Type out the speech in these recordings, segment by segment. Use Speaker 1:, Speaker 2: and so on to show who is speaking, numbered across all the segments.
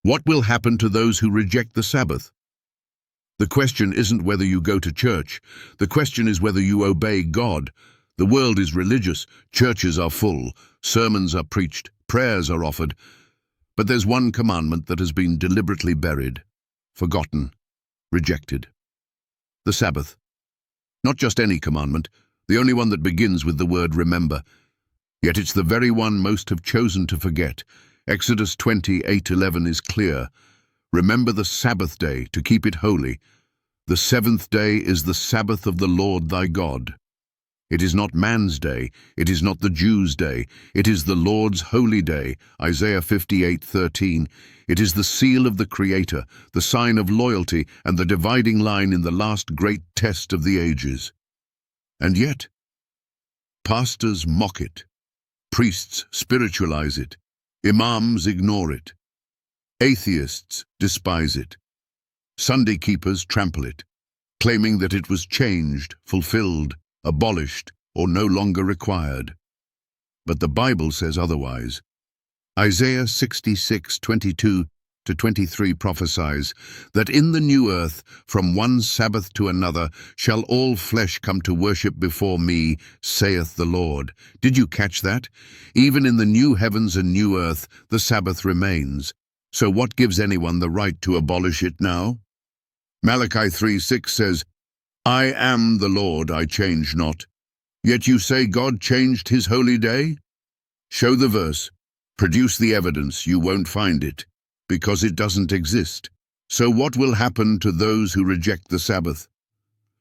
Speaker 1: What will happen to those who reject the Sabbath? The question isn't whether you go to church. The question is whether you obey God. The world is religious. Churches are full. Sermons are preached. Prayers are offered. But there's one commandment that has been deliberately buried, forgotten, rejected. The Sabbath. Not just any commandment, the only one that begins with the word remember. Yet it's the very one most have chosen to forget. Exodus 28:11 is clear. Remember the Sabbath day to keep it holy. The seventh day is the Sabbath of the Lord thy God. It is not man's day, it is not the Jews' day, it is the Lord's holy day, Isaiah 58:13. It is the seal of the Creator, the sign of loyalty, and the dividing line in the last great test of the ages. And yet, pastors mock it, priests spiritualize it, imams ignore it, atheists despise it, Sunday keepers trample it, claiming that it was changed, fulfilled, abolished, or no longer required. But the Bible says otherwise. Isaiah 66:22-23 prophesies that in the new earth, from one Sabbath to another, shall all flesh come to worship before me, saith the Lord. Did you catch that? Even in the new heavens and new earth, the Sabbath remains. So what gives anyone the right to abolish it now? Malachi 3:6 says, I am the Lord, I change not. Yet you say God changed his holy day? Show the verse. Produce the evidence. You won't find it, because it doesn't exist. So what will happen to those who reject the Sabbath?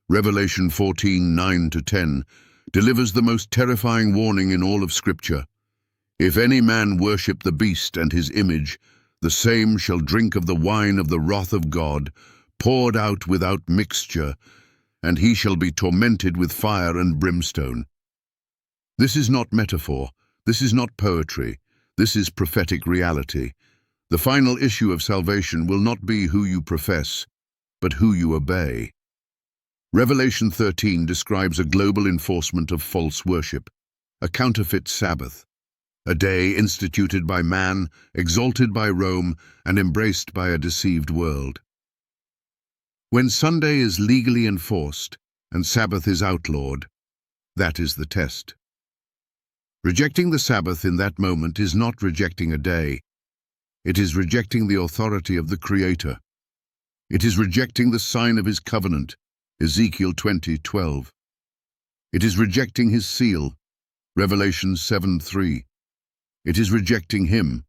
Speaker 1: Revelation 14:9-10 delivers the most terrifying warning in all of Scripture. If any man worship the beast and his image, the same shall drink of the wine of the wrath of God, poured out without mixture, and he shall be tormented with fire and brimstone. This is not metaphor. This is not poetry. This is prophetic reality. The final issue of salvation will not be who you profess, but who you obey. Revelation 13 describes a global enforcement of false worship, a counterfeit Sabbath, a day instituted by man, exalted by Rome, and embraced by a deceived world. When Sunday is legally enforced and Sabbath is outlawed, that is the test. Rejecting the Sabbath in that moment is not rejecting a day. It is rejecting the authority of the Creator. It is rejecting the sign of his covenant, Ezekiel 20:12. It is rejecting his seal, Revelation 7:3. It is rejecting him.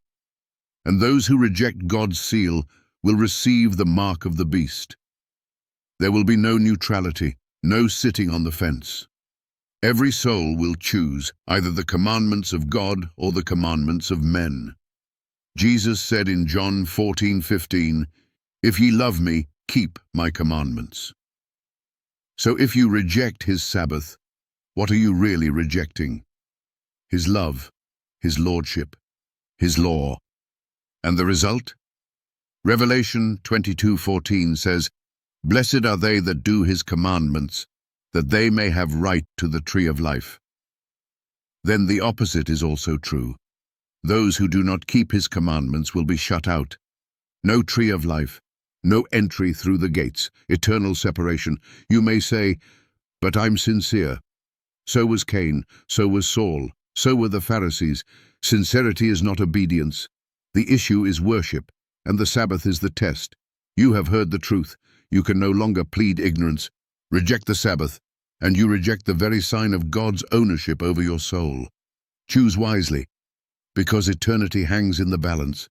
Speaker 1: And those who reject God's seal will receive the mark of the beast. There will be no neutrality, no sitting on the fence. Every soul will choose either the commandments of God or the commandments of men. Jesus said in John 14:15, If ye love me, keep my commandments. So if you reject his Sabbath, what are you really rejecting? His love, his lordship, his law. And the result? Revelation 22:14 says, Blessed are they that do his commandments, that they may have right to the tree of life. Then the opposite is also true. Those who do not keep his commandments will be shut out. No tree of life, no entry through the gates, eternal separation. You may say, but I'm sincere. So was Cain, so was Saul, so were the Pharisees. Sincerity is not obedience. The issue is worship, and the Sabbath is the test. You have heard the truth. You can no longer plead ignorance. Reject the Sabbath, and you reject the very sign of God's ownership over your soul. Choose wisely, because eternity hangs in the balance.